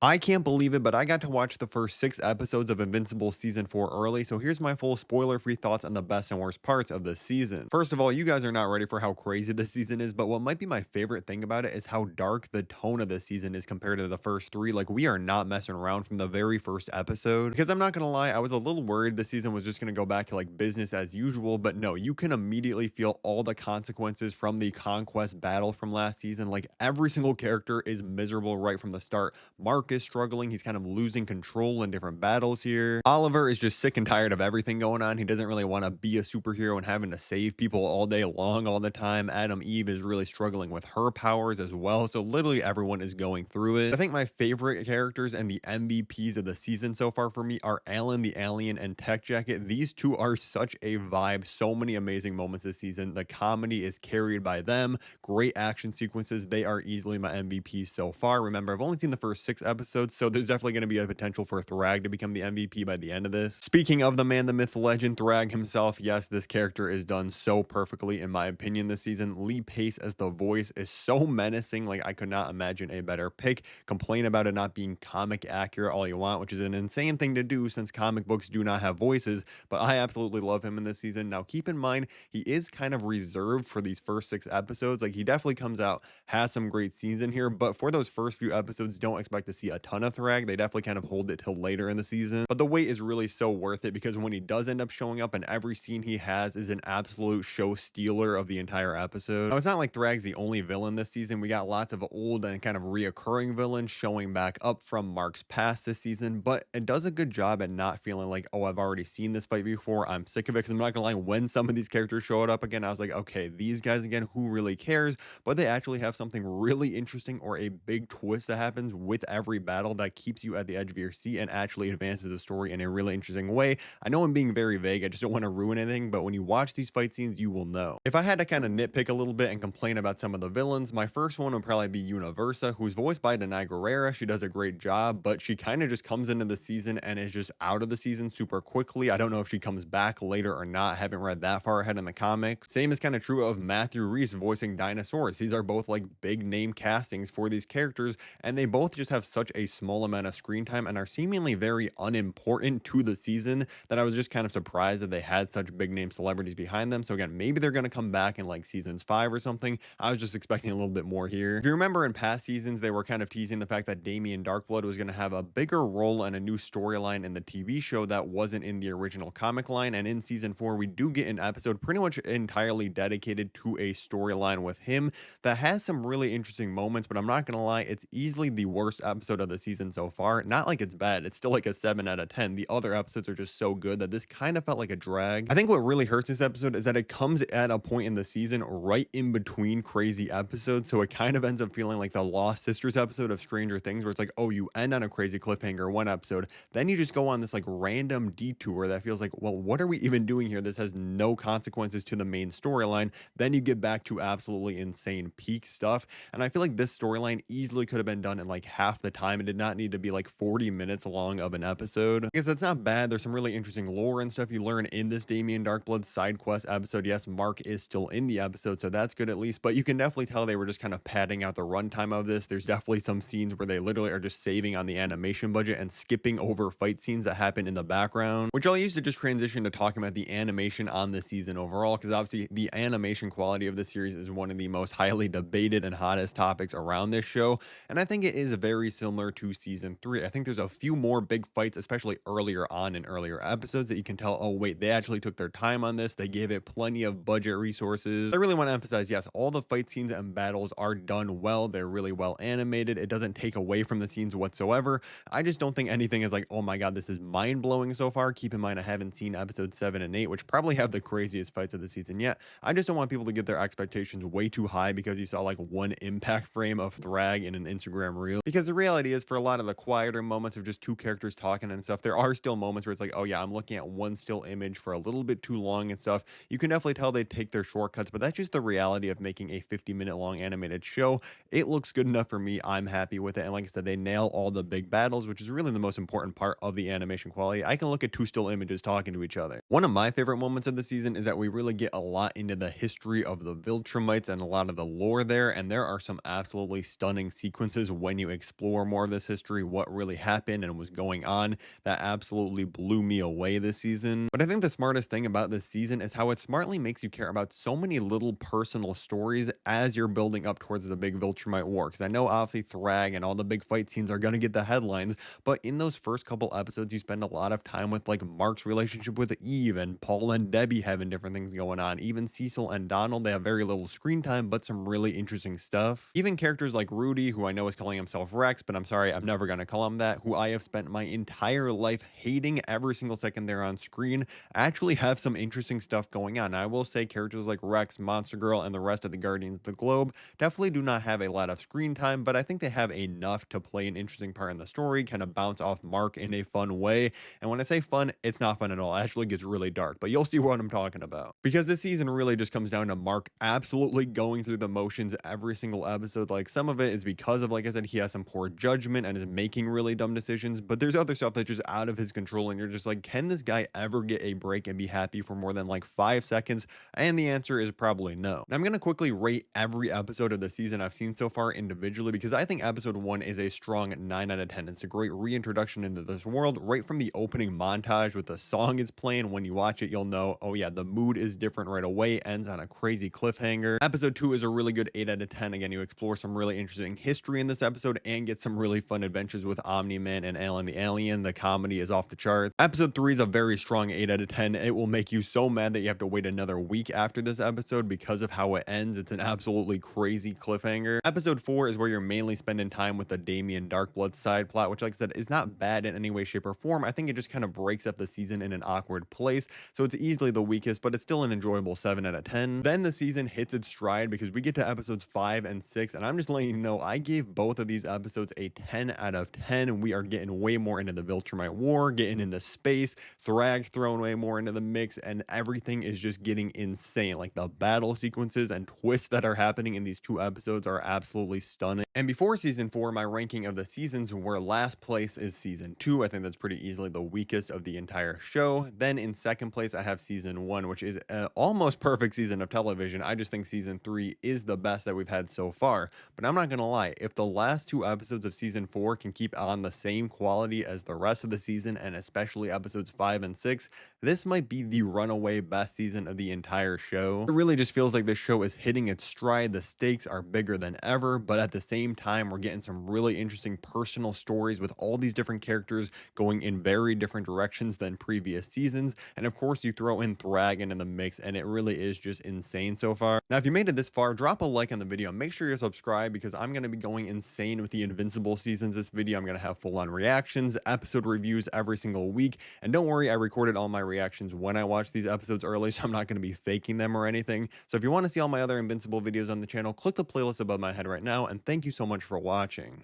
I can't believe it, but I got to watch the first 6 episodes of Invincible Season 4 early, so here's my full spoiler-free thoughts on the best and worst parts of this season. First of all, you guys are not ready for how crazy this season is, but what might be my favorite thing about it is how dark the tone of this season is compared to the first 3. Like, we are not messing around from the very first episode. Because I'm not gonna lie, I was a little worried this season was just gonna go back to, like, business as usual, but no, you can immediately feel all the consequences from the conquest battle from last season. Like, every single character is miserable right from the start. Mark is struggling. He's kind of losing control in different battles here. Oliver is just sick and tired of everything going on. He doesn't really want to be a superhero and having to save people all day long, all the time. Adam Eve is really struggling with her powers as well. So literally everyone is going through it. I think my favorite characters and the MVPs of the season so far for me are Alan the Alien and Tech Jacket. These two are such a vibe. So many amazing moments this season. The comedy is carried by them. Great action sequences. They are easily my MVPs so far. Remember, I've only seen the first 6 episodes, so there's definitely going to be a potential for Thragg to become the MVP by the end of this. Speaking of the man, the myth, the legend, Thragg himself, yes, this character is done so perfectly, in my opinion, this season. Lee Pace as the voice is so menacing. Like, I could not imagine a better pick. Complain about it not being comic accurate all you want, which is an insane thing to do since comic books do not have voices, but I absolutely love him in this season. Now, keep in mind, he is kind of reserved for these first 6 episodes. Like, he definitely comes out, has some great scenes in here, but for those first few episodes, don't expect to see a ton of Thragg. They definitely kind of hold it till later in the season, but the wait is really so worth it because when he does end up showing up and every scene he has is an absolute show stealer of the entire episode. Now, it's not like Thragg's the only villain this season. We got lots of old and kind of reoccurring villains showing back up from Mark's past this season, but it does a good job at not feeling like, oh, I've already seen this fight before. I'm sick of it, because I'm not gonna lie, when some of these characters showed up again, I was like, okay, these guys again, who really cares? But they actually have something really interesting or a big twist that happens with every battle that keeps you at the edge of your seat and actually advances the story in a really interesting way. I know I'm being very vague. I just don't want to ruin anything, but when you watch these fight scenes, you will know. If I had to kind of nitpick a little bit and complain about some of the villains, my first one would probably be Universa, who's voiced by Denai Guerrera. She does a great job, but she kind of just comes into the season and is just out of the season super quickly. I don't know if she comes back later or not. I haven't read that far ahead in the comics. Same is kind of true of Matthew Rhys voicing Dinosaurs. These are both like big name castings for these characters, and they both just have such a small amount of screen time and are seemingly very unimportant to the season that I was just kind of surprised that they had such big name celebrities behind them. So again, maybe they're going to come back in like seasons 5 or something. I was just expecting a little bit more here. If you remember in past seasons, they were kind of teasing the fact that Damien Darkblood was going to have a bigger role and a new storyline in the TV show that wasn't in the original comic line. And in season 4, we do get an episode pretty much entirely dedicated to a storyline with him that has some really interesting moments, but I'm not gonna lie, it's easily the worst episode of the season so far. Not like it's bad, it's still like a 7 out of 10. The other episodes are just so good that this kind of felt like a drag. I think what really hurts this episode is that it comes at a point in the season right in between crazy episodes, so it kind of ends up feeling like the Lost Sisters episode of Stranger Things, where it's like, oh, you end on a crazy cliffhanger one episode, then you just go on this like random detour that feels like, well, what are we even doing here? This has no consequences to the main storyline. Then you get back to absolutely insane peak stuff, and I feel like this storyline easily could have been done in like half the time. It did not need to be like 40 minutes long of an episode, because that's not bad. There's some really interesting lore and stuff you learn in this Damien Darkblood side quest episode. Yes, Mark is still in the episode, so that's good at least, but you can definitely tell they were just kind of padding out the runtime of this. There's definitely some scenes where they literally are just saving on the animation budget and skipping over fight scenes that happen in the background, which I'll use to just transition to talking about the animation on this season overall, because obviously the animation quality of this series is one of the most highly debated and hottest topics around this show, and I think it is very similar to season 3. I think there's a few more big fights, especially earlier on in earlier episodes, that you can tell, oh wait, they actually took their time on this. They gave it plenty of budget resources. I really want to emphasize, yes, all the fight scenes and battles are done well. They're really well animated. It doesn't take away from the scenes whatsoever. I just don't think anything is like, oh my god, this is mind-blowing so far. Keep in mind, I haven't seen episodes 7 and 8, which probably have the craziest fights of the season yet. I just don't want people to get their expectations way too high because you saw like one impact frame of Thragg in an Instagram reel. Because the reality is, for a lot of the quieter moments of just two characters talking and stuff, there are still moments where it's like, oh yeah, I'm looking at one still image for a little bit too long and stuff. You can definitely tell they take their shortcuts, but that's just the reality of making a 50-minute long animated show. It looks good enough for me. I'm happy with it. And like I said, they nail all the big battles, which is really the most important part of the animation quality. I can look at two still images talking to each other. One of my favorite moments of the season is that we really get a lot into the history of the viltrumites and a lot of the lore there, and there are some absolutely stunning sequences when you explore more of this history, what really happened and was going on. That absolutely blew me away this season. But I think the smartest thing about this season is how it smartly makes you care about so many little personal stories as you're building up towards the big Viltrumite war. Because I know obviously Thragg and all the big fight scenes are going to get the headlines, but in those first couple episodes, you spend a lot of time with like Mark's relationship with Eve and Paul and Debbie having different things going on. Even Cecil and Donald, they have very little screen time, but some really interesting stuff. Even characters like Rudy, who I know is calling himself Rex, but I'm sorry, I'm never going to call him that, who I have spent my entire life hating every single second they're on screen, actually have some interesting stuff going on. I will say characters like Rex, Monster Girl, and the rest of the Guardians of the Globe definitely do not have a lot of screen time, but I think they have enough to play an interesting part in the story, kind of bounce off Mark in a fun way. And when I say fun, it's not fun at all. It actually gets really dark, but you'll see what I'm talking about. Because this season really just comes down to Mark absolutely going through the motions every single episode. Like some of it is because of, like I said, he has some poor judgment and is making really dumb decisions, but there's other stuff that's just out of his control. And you're just like, can this guy ever get a break and be happy for more than like 5 seconds? And the answer is probably no. Now, I'm going to quickly rate every episode of the season I've seen so far individually, because I think episode 1 is a strong 9 out of 10. It's a great reintroduction into this world right from the opening montage with the song it's playing. When you watch it, you'll know, oh yeah, the mood is different right away. Ends on a crazy cliffhanger. Episode 2 is a really good 8 out of 10. Again, you explore some really interesting history in this episode and get some really fun adventures with Omni-Man and Alan the Alien. The comedy is off the chart. Episode 3 is a very strong 8 out of 10. It will make you so mad that you have to wait another week after this episode because of how it ends. It's an absolutely crazy cliffhanger. Episode 4 is where you're mainly spending time with the Damien Darkblood side plot, which, like I said, is not bad in any way, shape, or form. I think it just kind of breaks up the season in an awkward place, so it's easily the weakest, but it's still an enjoyable 7 out of 10. Then the season hits its stride because we get to episodes 5 and 6, and I'm just letting you know, I gave both of these episodes a 10 out of 10. We are getting way more into the Viltrumite War, getting into space, Thragg's thrown way more into the mix, and everything is just getting insane. Like the battle sequences and twists that are happening in these 2 episodes are absolutely stunning. And before season 4, my ranking of the seasons, where last place is season 2. I think that's pretty easily the weakest of the entire show. Then in second place, I have season 1, which is an almost perfect season of television. I just think season 3 is the best that we've had so far. But I'm not going to lie, if the last 2 episodes of season 4 can keep on the same quality as the rest of the season, and especially episodes 5 and 6, this might be the runaway best season of the entire show. It really just feels like this show is hitting its stride. The stakes are bigger than ever, but at the same time, we're getting some really interesting personal stories with all these different characters going in very different directions than previous seasons. And of course, you throw in Thragg in the mix, and it really is just insane so far. Now, if you made it this far, drop a like on the video. Make sure you're subscribed, because I'm going to be going insane with the Invincible seasons this video. I'm going to have full-on reactions, episode reviews every single week. And don't worry, I recorded all my reactions when I watched these episodes early, so I'm not going to be faking them or anything. So if you want to see all my other Invincible videos on the channel, click the playlist above my head right now, and thank you so much for watching.